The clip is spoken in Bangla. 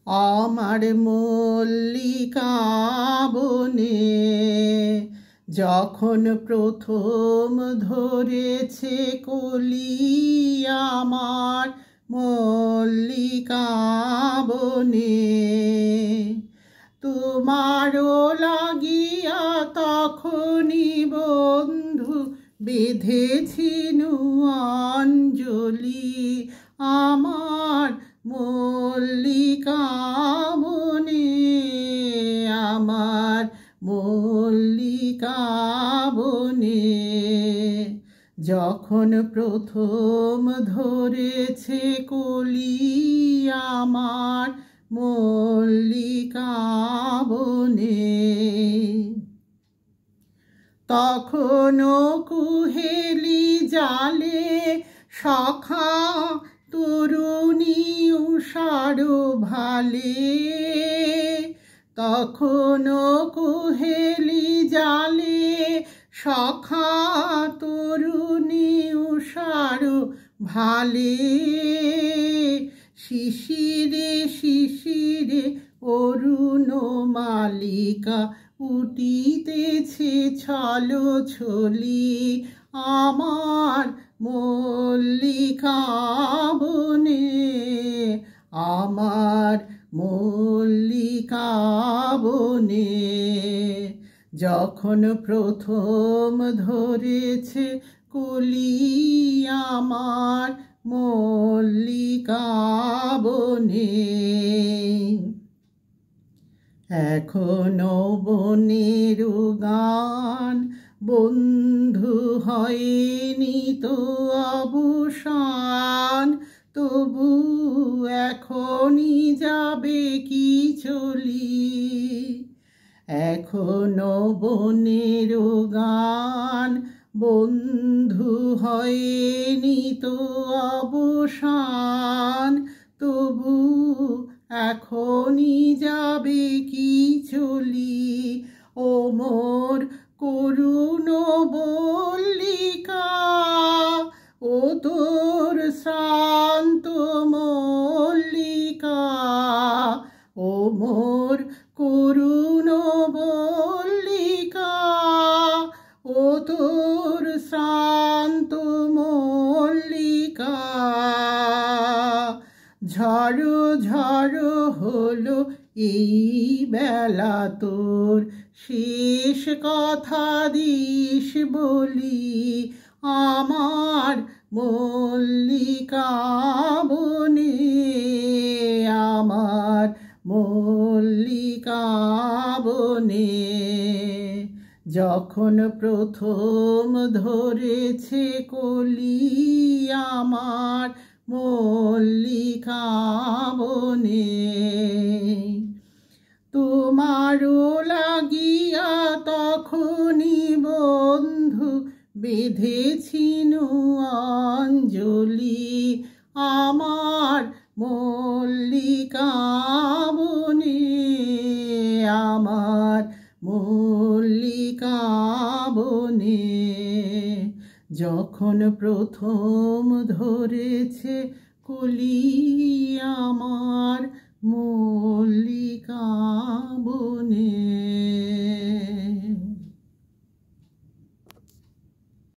আমার মল্লিকা বনে যখন প্রথম ধরেছে কলি, আমার মল্লিকা বনে তোমারও লাগিয়া তখনই বন্ধু বেঁধেছিনু অঞ্জলি, আমার মল্লিকা বনে, আমার মল্লিকা বনে যখন প্রথম ধরেছে কলি, আমার মল্লিকা বনে তখনও কুহেলি জালে সখা তরুণী উষার ভালে, তখনও কুহেলি জালে সখা তরুণী উষার ভালে, শিশিরে শিশিরে অরুণ মালিকা উঠিতেছে ছলো ছলি, আমার মল্লিকা বনে, আমার মল্লিকা বনে যখন প্রথম ধরেছে কলি, আমার মল্লিকা বনে এখনো বনের গান বন্ধু হয়নি তো অবসান, তবু এখনই যাবে কি চলি, এখনো বনের গান বন্ধু হয়নি তো অবসান, তবু এখনই যাবে কি চলি, ও মোর করুণ মল্লিকা, ও তোর শান্ত মল্লিকা, ও মোর করুণ মল্লিকা, ও তোর শান্ত মল্লিকা, ঝড়ো ঝড়ো হলো এই বেলা তোর শেষ কথা দিস বলি, আমার মল্লিকা বনে, আমার মল্লিকা বনে যখন প্রথম ধরেছে কলি, আমার মল্লিকা বনে তোমারও লাগিয়া তখনই বন্ধু বেঁধেছিনু অঞ্জলি, আমার মল্লিকা বনে, আমার মল্লিকা বনে যখন প্রথম ধরেছে কলি, আমার মল্লিকা বনে।